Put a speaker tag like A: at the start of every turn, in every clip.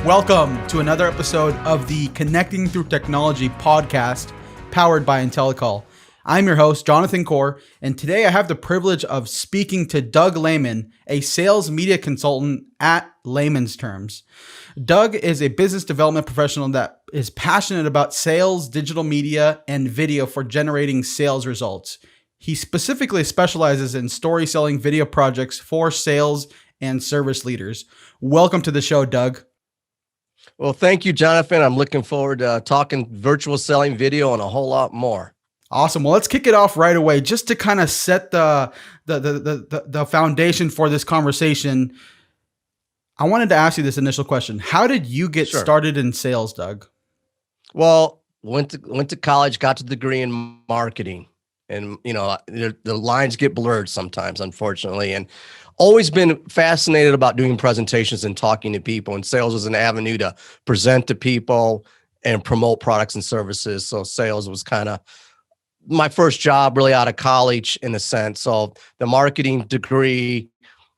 A: Welcome to another episode of the Connecting Through Technology podcast powered by Intellacall. I'm your host, Jonathan Cor, and today I have the privilege of speaking to Doug Lehman, a sales media consultant at Layman's Terms. Doug is a business development professional that is passionate about sales, digital media, and video for generating sales results. He specifically specializes in story selling video projects for sales and service leaders. Welcome to the show, Doug.
B: Well, thank you, Jonathan. I'm looking forward to talking virtual selling video and a whole lot more.
A: Awesome. Well, let's kick it off right away, just to kind of set the foundation for this conversation. I wanted to ask you this initial question: how did you get started in sales, Doug?
B: Well, went to college, got a degree in marketing, and the lines get blurred sometimes, unfortunately, and always been fascinated about doing presentations and talking to people, and sales was an avenue to present to people and promote products and services. So sales was kind of my first job really out of college in a sense. So the marketing degree,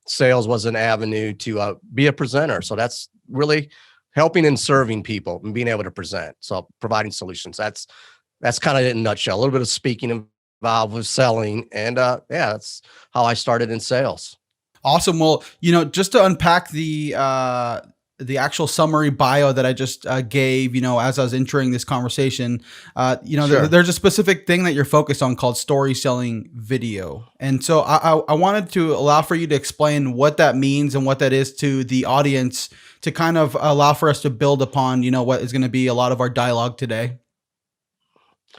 B: sales was an avenue to be a presenter. So that's really helping and serving people and being able to present. So providing solutions. That's kind of it in a nutshell. A little bit of speaking involved with selling. And that's how I started in sales.
A: Awesome. Well, just to unpack the actual summary bio that I just gave, as I was entering this conversation,
B: Sure.
A: there's a specific thing that you're focused on called story selling video. And so I wanted to allow for you to explain what that means and what that is to the audience to kind of allow for us to build upon, what is going to be a lot of our dialogue today.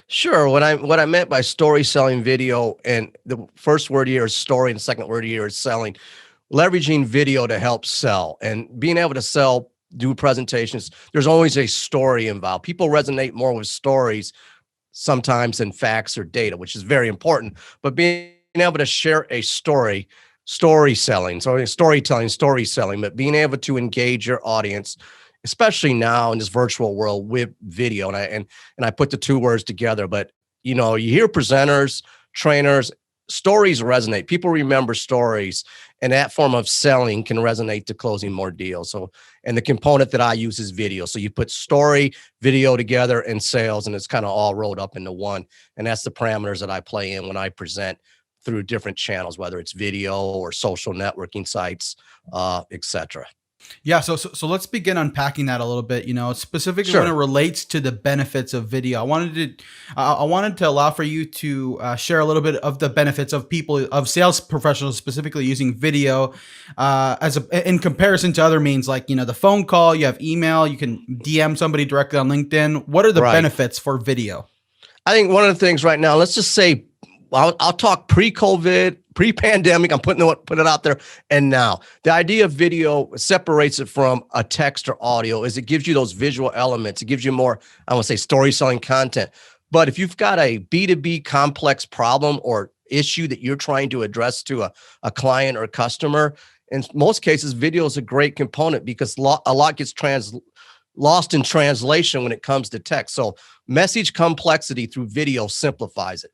B: Sure. What I meant by story selling video, and the first word here is story, and the second word here is selling, leveraging video to help sell and being able to sell, do presentations. There's always a story involved. People resonate more with stories sometimes than facts or data, which is very important. But being able to share a story selling, so storytelling, story selling, but being able to engage your audience, especially now in this virtual world with video. And I put the two words together, but you hear presenters, trainers, stories resonate. People remember stories, and that form of selling can resonate to closing more deals. So, and the component that I use is video. So you put story, video together, and sales, and it's kind of all rolled up into one. And that's the parameters that I play in when I present through different channels, whether it's video or social networking sites, et cetera.
A: Yeah, so let's begin unpacking that a little bit. Specifically
B: Sure.
A: when it relates to the benefits of video. I wanted to allow for you to share a little bit of the benefits of sales professionals specifically using video in comparison to other means like the phone call. You have email. You can DM somebody directly on LinkedIn. What are the benefits for video?
B: I think one of the things right now, let's just say, I'll talk pre-COVID, pre-pandemic. I'm putting it out there. And now the idea of video separates it from a text or audio is it gives you those visual elements. It gives you more, I want to say, story selling content. But if you've got a B2B complex problem or issue that you're trying to address to a client or customer, in most cases, video is a great component because a lot gets lost in translation when it comes to text. So message complexity through video simplifies it.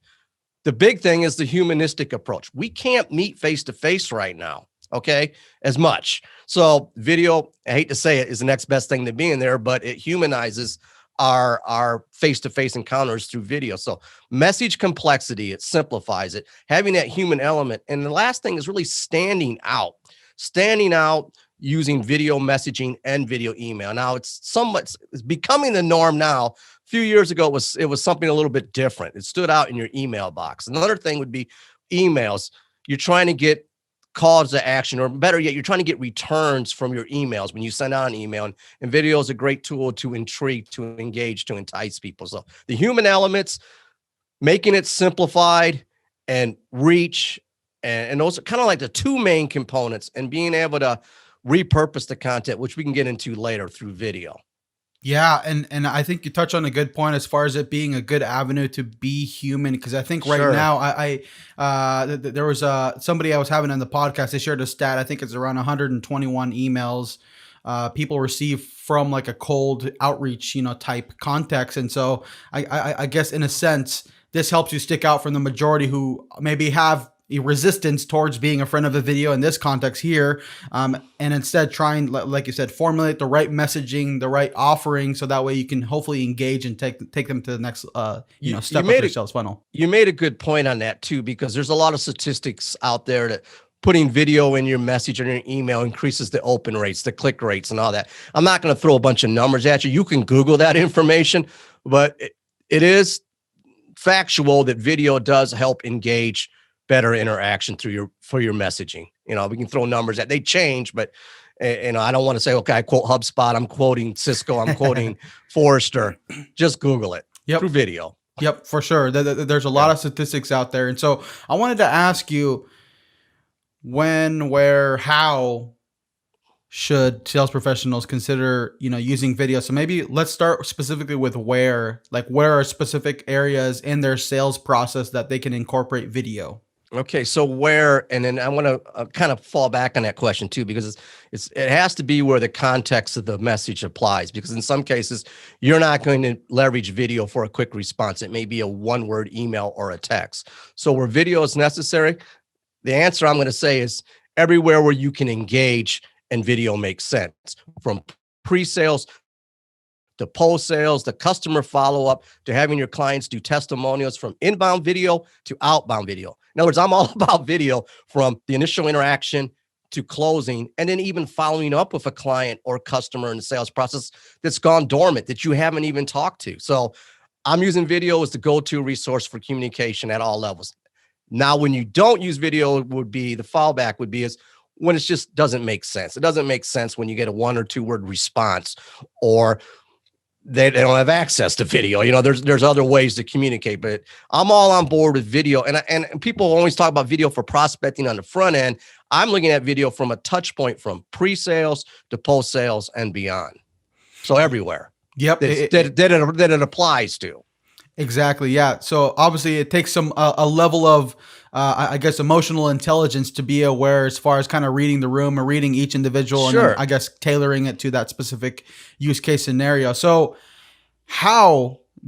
B: The big thing is the humanistic approach. We can't meet face-to-face right now, okay, as much. So video, I hate to say it, is the next best thing to being there, but it humanizes our face-to-face encounters through video. So message complexity, it simplifies it, having that human element. And the last thing is really standing out using video messaging and video email. Now it's becoming the norm now. A few years ago, it was something a little bit different. It stood out in your email box. Another thing would be emails. You're trying to get calls to action, or better yet, you're trying to get returns from your emails when you send out an email. And video is a great tool to intrigue, to engage, to entice people. So the human elements, making it simplified and reach, and those are kind of like the two main components, and being able to repurpose the content, which we can get into later through video.
A: Yeah, and I think you touch on a good point as far as it being a good avenue to be human, because I think right
B: Sure.
A: now there was somebody I was having on the podcast. They shared a stat. I think it's around 121 emails people receive from like a cold outreach, type context. And so I guess in a sense, this helps you stick out from the majority who maybe have resistance towards being a friend of a video in this context here, and instead trying, like you said, formulate the right messaging, the right offering, so that way you can hopefully engage and take them to the next step of their sales funnel.
B: You made a good point on that too, because there's a lot of statistics out there that putting video in your message or your email increases the open rates, the click rates, and all that. I'm not going to throw a bunch of numbers at you. You can Google that information, but it is factual that video does help engage better interaction for your messaging. We can throw numbers at, they change, but I don't want to say, okay, I quote HubSpot, I'm quoting Cisco, I'm quoting Forrester. Just Google it through video.
A: Yep, for sure. There's a lot of statistics out there. And so I wanted to ask you, when, where, how should sales professionals consider, using video? So maybe let's start specifically with where are specific areas in their sales process that they can incorporate video?
B: Okay, so where, and then I want to kind of fall back on that question too, because it has to be where the context of the message applies, because in some cases, you're not going to leverage video for a quick response. It may be a one-word email or a text. So where video is necessary, the answer I'm going to say is everywhere where you can engage and video makes sense, from pre-sales to post-sales, to customer follow-up, to having your clients do testimonials, from inbound video to outbound video. In other words, I'm all about video from the initial interaction to closing, and then even following up with a client or customer in the sales process that's gone dormant, that you haven't even talked to. So I'm using video as the go-to resource for communication at all levels. Now, when you don't use video, the fallback would be is when it just doesn't make sense. It doesn't make sense when you get a 1 or 2 word response, or they don't have access to video. There's other ways to communicate, but I'm all on board with video. And people always talk about video for prospecting on the front end. I'm looking at video from a touch point, from pre-sales to post-sales and beyond. So everywhere.
A: Yep.
B: That it applies to.
A: Exactly. Yeah. So obviously it takes a level of, I guess, emotional intelligence to be aware as far as kind of reading the room or reading each individual, and then, I guess, tailoring it to that specific use case scenario. So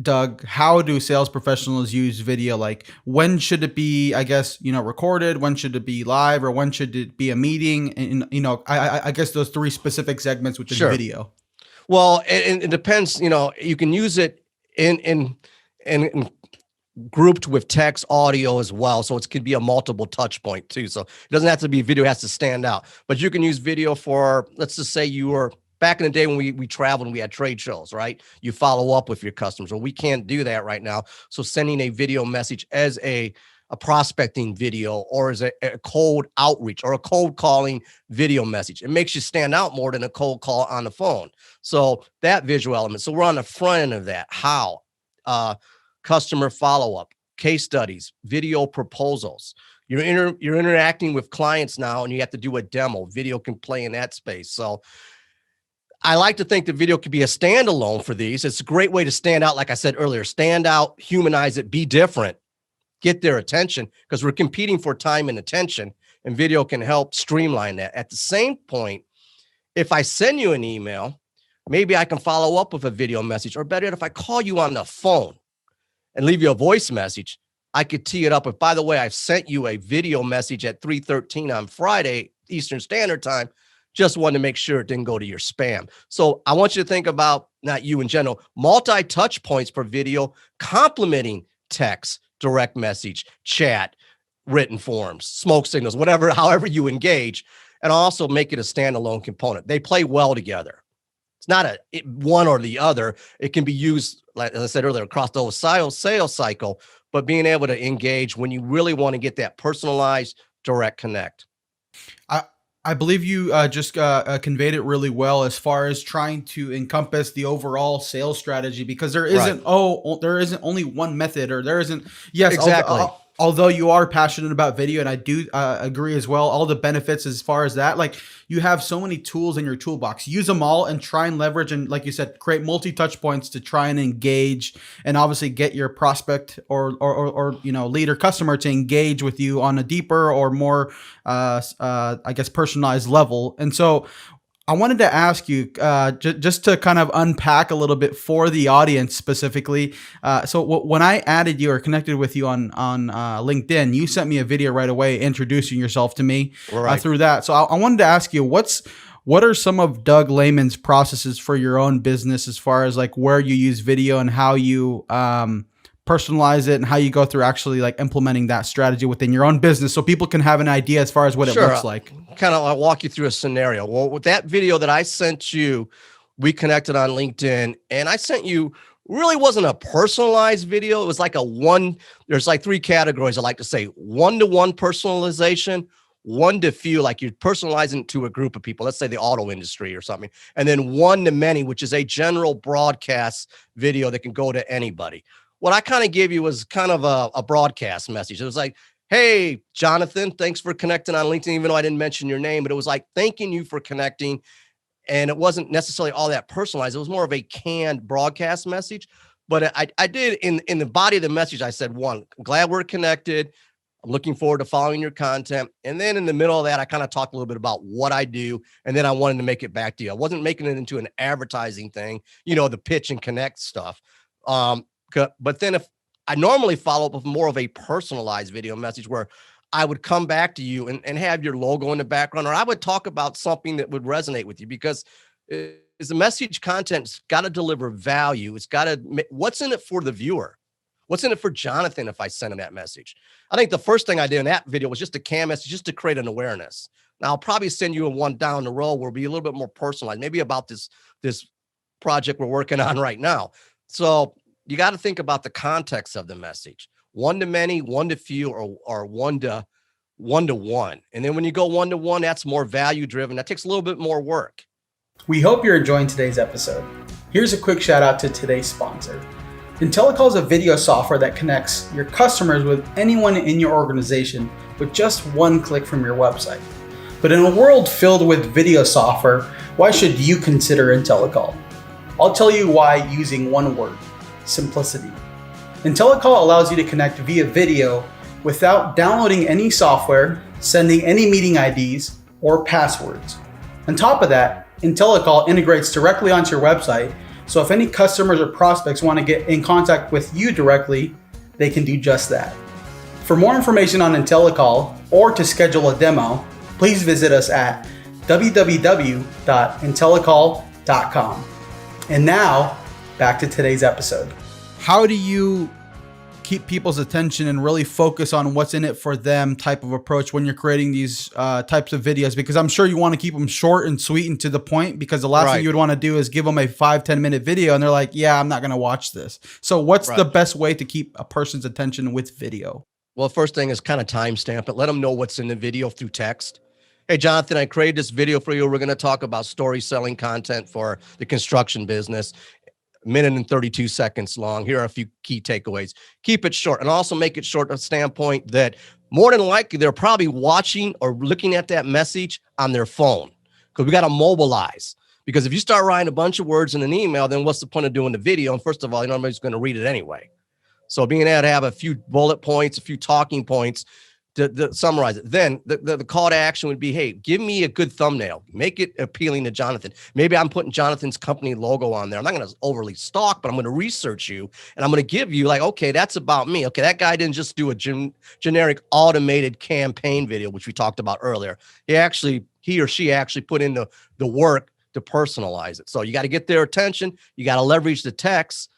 A: Doug, how do sales professionals use video? Like, when should it be, I guess, recorded? When should it be live? Or when should it be a meeting? And, I guess those 3 specific segments within video.
B: Well, it depends. You can use it in grouped with text, audio as well. So it could be a multiple touch point too. So it doesn't have to be video, it has to stand out. But you can use video for, let's just say you were back in the day when we traveled and we had trade shows, right? You follow up with your customers. Well, we can't do that right now. So sending a video message as a prospecting video, or as a cold outreach or a cold calling video message, it makes you stand out more than a cold call on the phone. So that visual element. So we're on the front end of that. How? Customer follow-up, case studies, video proposals. You're interacting with clients now, and you have to do a demo. Video can play in that space. So I like to think the video could be a standalone for these. It's a great way to stand out. Like I said earlier, stand out, humanize it, be different, get their attention, because we're competing for time and attention, and video can help streamline that. At the same point, if I send you an email, maybe I can follow up with a video message, or better yet, if I call you on the phone and leave you a voice message, I could tee it up with, by the way, I've sent you a video message at 3:13 on Friday, Eastern Standard Time. Just wanted to make sure it didn't go to your spam. So I want you to think about, not you in general, multi-touch points per video, complementing text, direct message, chat, written forms, smoke signals, however you engage, and also make it a standalone component. They play well together. It's not one or the other. It can be used, like as I said earlier, across the whole sales cycle, but being able to engage when you really want to get that personalized, direct connect.
A: I believe you just conveyed it really well as far as trying to encompass the overall sales strategy, because there isn't there isn't only one method, or there isn't. Yes,
B: exactly.
A: Although you are passionate about video, and I do agree as well, all the benefits as far as that, like, you have so many tools in your toolbox. Use them all and try and leverage, and like you said, create multi-touch points to try and engage, and obviously get your prospect or lead or customer to engage with you on a deeper or more I guess personalized level. And so I wanted to ask you just to kind of unpack a little bit for the audience specifically. When I added you or connected with you on LinkedIn, you sent me a video right away introducing yourself to me
B: Right.
A: through that. So I wanted to ask you, what are some of Doug Lehman's processes for your own business as far as like where you use video and how you personalize it and how you go through actually like implementing that strategy within your own business so people can have an idea as far as what it looks like?
B: Kind of, I'll walk you through a scenario. Well, with that video that I sent you, we connected on LinkedIn, and I sent you really wasn't a personalized video. It was like there's like three categories I like to say: one-to-one personalization, one to few, like you're personalizing it to a group of people, let's say the auto industry or something, and then one to many, which is a general broadcast video that can go to anybody. What I kind of gave you was kind of a broadcast message. It was like, hey, Jonathan, thanks for connecting on LinkedIn, even though I didn't mention your name, but it was like thanking you for connecting. And it wasn't necessarily all that personalized. It was more of a canned broadcast message. But I did in the body of the message, I said, one, glad we're connected. I'm looking forward to following your content. And then in the middle of that, I kind of talked a little bit about what I do. And then I wanted to make it back to you. I wasn't making it into an advertising thing, the pitch and connect stuff. But then if I normally follow up with more of a personalized video message where I would come back to you and have your logo in the background, or I would talk about something that would resonate with you, because is the message content's got to deliver value. It's got to, what's in it for the viewer? What's in it for Jonathan if I send him that message? I think the first thing I did in that video was just a cam message, just to create an awareness. Now I'll probably send you a one down the road where it'll be a little bit more personalized, maybe about this project we're working on right now. So you got to think about the context of the message. One to many, one to few, or one to one. And then when you go one to one, that's more value driven. That takes a little bit more work.
A: We hope you're enjoying today's episode. Here's a quick shout out to today's sponsor. Intellacall is a video software that connects your customers with anyone in your organization with just one click from your website. But in a world filled with video software, why should you consider Intellacall? I'll tell you why using one word: simplicity. Intellacall allows you to connect via video without downloading any software, sending any meeting IDs, or passwords. On top of that, Intellacall integrates directly onto your website, so if any customers or prospects want to get in contact with you directly, they can do just that. For more information on Intellacall or to schedule a demo, please visit us at www.intellacall.com. And now, back to today's episode. How do you keep people's attention and really focus on what's in it for them type of approach when you're creating these types of videos? Because I'm sure you want to keep them short and sweet and to the point, because the last thing you would want to do is give them a 5-10 minute video and they're like, yeah, I'm not going to watch this. So what's the best way to keep a person's attention with video?
B: Well, first thing is kind of timestamp it. Let them know what's in the video through text. Hey, Jonathan, I created this video for you. We're going to talk about story selling content for the construction business. Minute and 32 seconds long. Here are a few key takeaways. Keep it short, and also make it short from a standpoint that more than likely they're probably watching or looking at that message on their phone, because we got to mobilize. Because if you start writing a bunch of words in an email, then what's the point of doing the video? And first of all, nobody's going to read it anyway. So being able to have a few bullet points, a few talking points to summarize it. Then the call to action would be, hey, give me a good thumbnail. Make it appealing to Jonathan. Maybe I'm putting Jonathan's company logo on there. I'm not going to overly stalk, but I'm going to research you. And I'm going to give you like, okay, that's about me. Okay, that guy didn't just do a generic automated campaign video, which we talked about earlier. He or she actually put in the work to personalize it. So you got to get their attention. You got to leverage the text.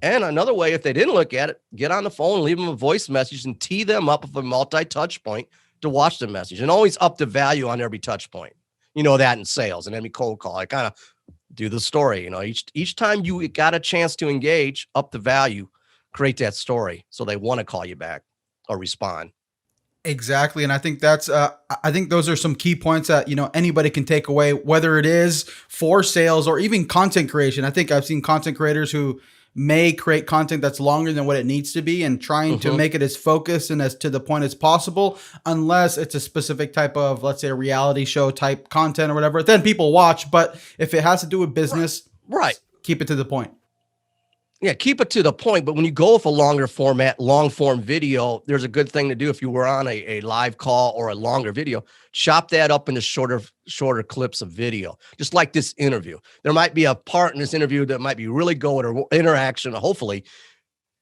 B: And another way, if they didn't look at it, get on the phone, leave them a voice message, and tee them up with a multi-touch point to watch the message. And always up the value on every touch point. You know that in sales and every cold call. I kind of do the story. Each time you got a chance to engage, up the value, create that story so they want to call you back or respond.
A: Exactly. And I think I think those are some key points that, anybody can take away, whether it is for sales or even content creation. I think I've seen content creators who may create content that's longer than what it needs to be and trying to make it as focused and as to the point as possible, unless it's a specific type of, let's say, a reality show type content or whatever, then people watch. But if it has to do with business,
B: right.
A: Keep it to the point.
B: Yeah, keep it to the point. But when you go with a longer format, long form video, there's a good thing to do if you were on a live call or a longer video. Chop that up into shorter clips of video, just like this interview. There might be a part in this interview that might be really good or interaction, hopefully,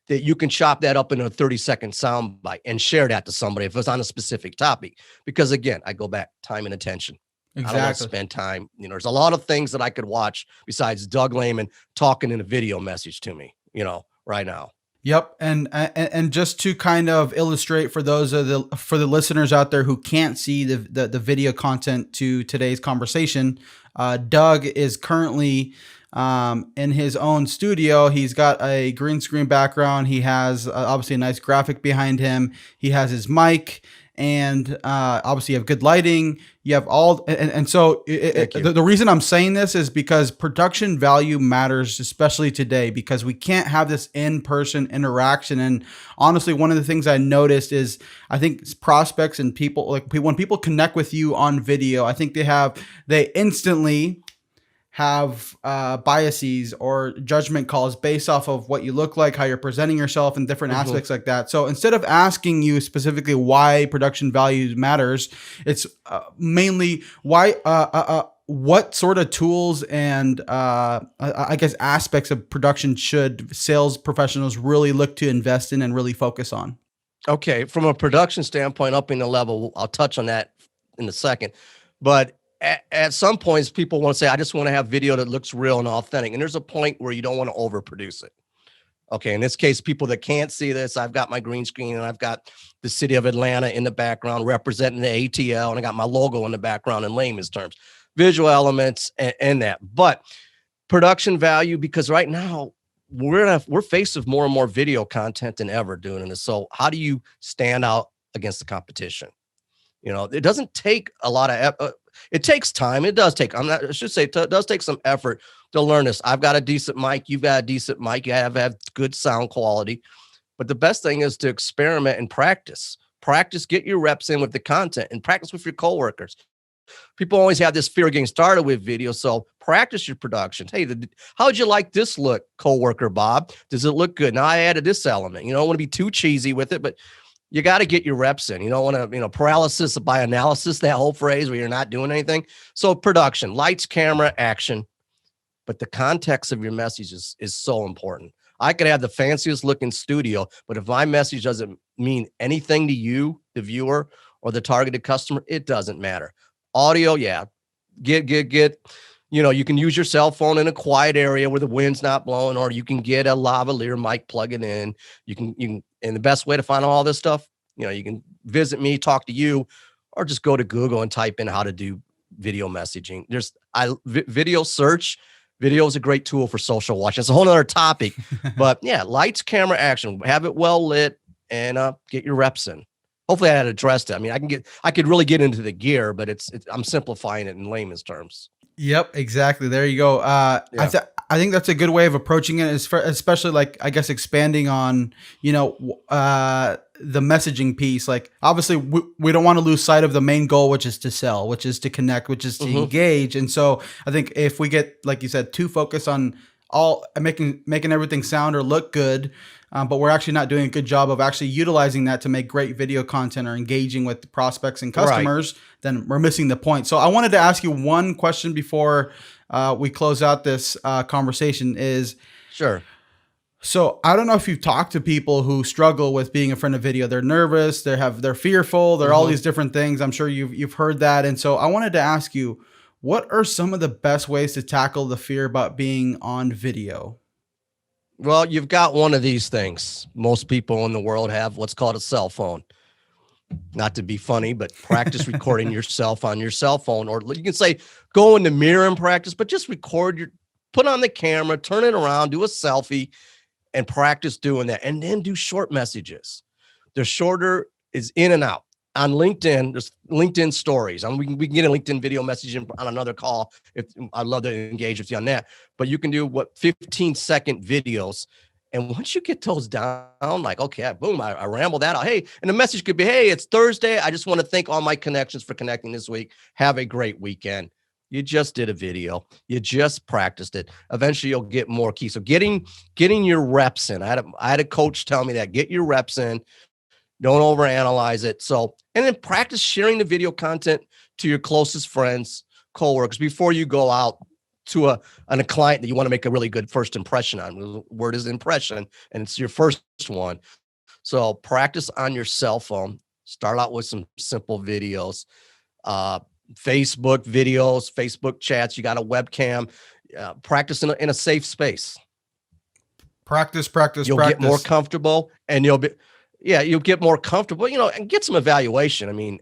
B: that you can chop that up into a 30-second soundbite and share that to somebody if it's on a specific topic. Because again, I go back, time and attention. I don't want to
A: Exactly.
B: spend time. There's a lot of things that I could watch besides Doug Lehman talking in a video message to me, right now.
A: Yep, and just to kind of illustrate for those for the listeners out there who can't see the video content to today's conversation, Doug is currently in his own studio. He's got a green screen background. He has obviously a nice graphic behind him. He has his mic, and obviously you have good lighting. You have all, and so the reason I'm saying this is because production value matters, especially today, because we can't have this in-person interaction. And honestly, one of the things I noticed is I think prospects and people, like when people connect with you on video, I think they instantly have biases or judgment calls based off of what you look like, how you're presenting yourself, and different aspects like that. So instead of asking you specifically why production value matters, it's mainly why. What sort of tools and I guess aspects of production should sales professionals really look to invest in and really focus on?
B: Okay, from a production standpoint, upping the level, I'll touch on that in a second. But at some points, people want to say, I just want to have video that looks real and authentic. And there's a point where you don't want to overproduce it. Okay, in this case, people that can't see this, I've got my green screen and I've got the city of Atlanta in the background representing the ATL, and I got my logo in the background in layman's terms, visual elements and that. But production value, because right now we're faced with more and more video content than ever doing this. So how do you stand out against the competition? It doesn't take a lot of it takes time. It does take, I should say, it does take some effort to learn this. I've got a decent mic. You've got a decent mic. You have good sound quality. But the best thing is to experiment and practice. Practice, get your reps in with the content, and practice with your coworkers. People always have this fear of getting started with video. So practice your production. Hey, how'd you like this look, coworker Bob? Does it look good? Now I added this element. You don't want to be too cheesy with it, but you got to get your reps in. You don't want to, paralysis by analysis, that whole phrase where you're not doing anything. So production, lights, camera, action. But the context of your message is so important. I could have the fanciest looking studio, but if my message doesn't mean anything to you, the viewer, or the targeted customer, it doesn't matter. Audio, yeah. Get, you can use your cell phone in a quiet area where the wind's not blowing, or you can get a lavalier mic, plug it in. You can, and the best way to find all this stuff, you can visit me, talk to you, or just go to Google and type in how to do video messaging. Video search. Video is a great tool for social watching. It's a whole other topic, but yeah, lights, camera, action, have it well lit, and get your reps in. Hopefully I had addressed it. I mean, I could really get into the gear, but I'm simplifying it in layman's terms.
A: Yep, exactly. There you go. Yeah. I think that's a good way of approaching it, especially like, I guess, expanding on, the messaging piece. Like, obviously we don't want to lose sight of the main goal, which is to sell, which is to connect, which is to engage. And so I think if we get, like you said, too focused on all making everything sound or look good, but we're actually not doing a good job of actually utilizing that to make great video content or engaging with prospects and customers, then we're missing the point. So I wanted to ask you one question before we close out this conversation is,
B: sure.
A: So I don't know if you've talked to people who struggle with being in front of video. They're nervous, they're fearful, they're all these different things. I'm sure you've heard that. And so I wanted to ask you, what are some of the best ways to tackle the fear about being on video?
B: Well, you've got one of these things. Most people in the world have what's called a cell phone. Not to be funny, but practice recording yourself on your cell phone, or you can say, go in the mirror and practice, but just put on the camera, turn it around, do a selfie and practice doing that. And then do short messages. The shorter is in and out. On LinkedIn, there's LinkedIn stories. We can get a LinkedIn video message on another call. I'd love to engage with you on that. But you can do 15-second videos. And once you get those down, like, okay, boom, I ramble that out. Hey, and the message could be, hey, it's Thursday. I just want to thank all my connections for connecting this week. Have a great weekend. You just did a video. You just practiced it. Eventually you'll get more keys. So getting your reps in. I had a coach tell me that, get your reps in. Don't overanalyze it. So, and then practice sharing the video content to your closest friends, coworkers before you go out to a client that you want to make a really good first impression on. The word is impression, and it's your first one. So practice on your cell phone. Start out with some simple videos, Facebook videos, Facebook chats. You got a webcam. Practice in a safe space.
A: Practice.
B: You'll get more comfortable, and you'll get more comfortable, and get some evaluation. I mean,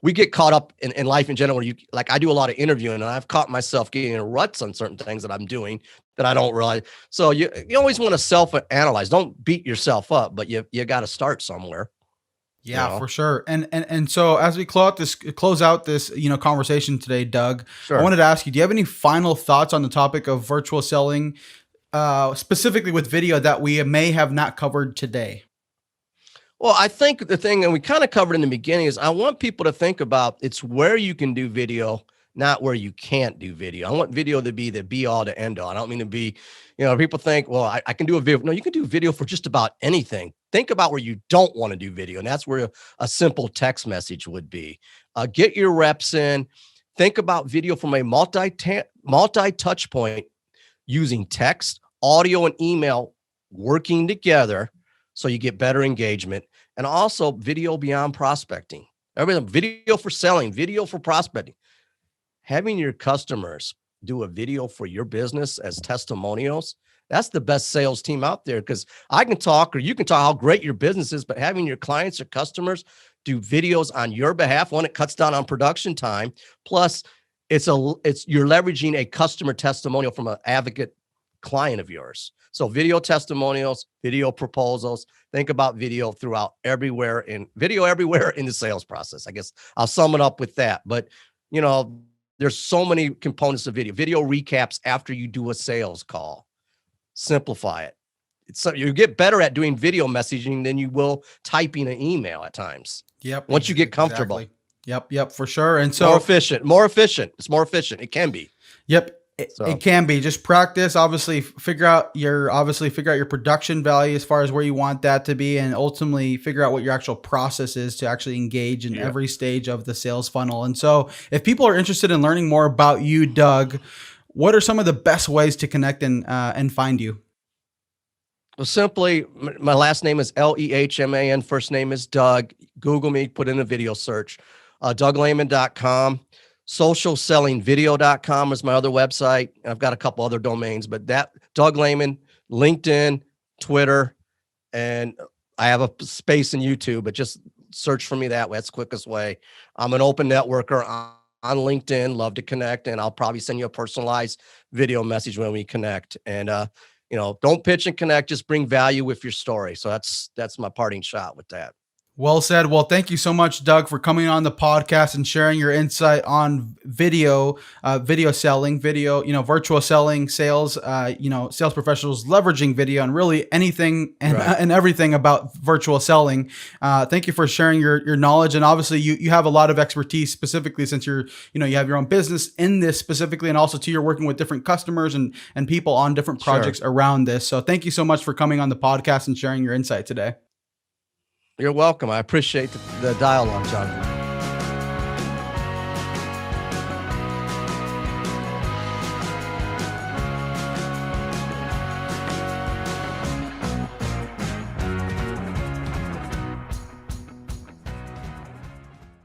B: we get caught up in life in general. I do a lot of interviewing, and I've caught myself getting in ruts on certain things that I'm doing that I don't realize. So you always want to self-analyze. Don't beat yourself up, but you got to start somewhere.
A: Yeah, for sure. And so as we close out this, conversation today, Doug,
B: Sure.
A: I wanted to ask you, do you have any final thoughts on the topic of virtual selling, specifically with video that we may have not covered today?
B: Well, I think the thing, and we kind of covered in the beginning, is I want people to think about it's where you can do video, not where you can't do video. I want video to be the be all to end all. I don't mean to be, people think, well, I can do a video. No, you can do video for just about anything. Think about where you don't want to do video. And that's where a simple text message would be. Get your reps in. Think about video from a multi-touch point using text, audio, and email working together so you get better engagement. And also video beyond prospecting. Everything, video for selling, video for prospecting. Having your customers do a video for your business as testimonials, that's the best sales team out there, because I can talk, or you can talk how great your business is, but having your clients or customers do videos on your behalf, one, it cuts down on production time. Plus, you're leveraging a customer testimonial from an advocate client of yours. So video testimonials, video proposals, think about video everywhere in the sales process. I guess I'll sum it up with that. But, there's so many components of video recaps after you do a sales call. Simplify it. You get better at doing video messaging than you will typing an email at times.
A: Yep.
B: Once you get comfortable.
A: Exactly. Yep. For sure. And so
B: more efficient. It's more efficient. It can be.
A: Yep. It can be. Just practice, obviously figure out your production value as far as where you want that to be, and ultimately figure out what your actual process is to actually engage in every stage of the sales funnel. And so if people are interested in learning more about you, Doug, what are some of the best ways to connect and find you?
B: Well, simply, my last name is Lehman. First name is Doug. Google me, put in a video search, DougLehman.com. Socialsellingvideo.com is my other website. I've got a couple other domains, but that Doug Lehman, LinkedIn, Twitter, and I have a space in YouTube, but just search for me that way. That's the quickest way. I'm an open networker on LinkedIn, love to connect, and I'll probably send you a personalized video message when we connect. And, don't pitch and connect, just bring value with your story. So that's my parting shot with that.
A: Well said. Well, thank you so much, Doug, for coming on the podcast and sharing your insight on video selling, virtual selling, sales, sales professionals leveraging video, and really anything and everything about virtual selling. Thank you for sharing your knowledge. And obviously you have a lot of expertise specifically since you have your own business in this specifically, and also you're working with different customers and people on different projects around this. So thank you so much for coming on the podcast and sharing your insight today.
B: You're welcome. I appreciate the dialogue, Jonathan.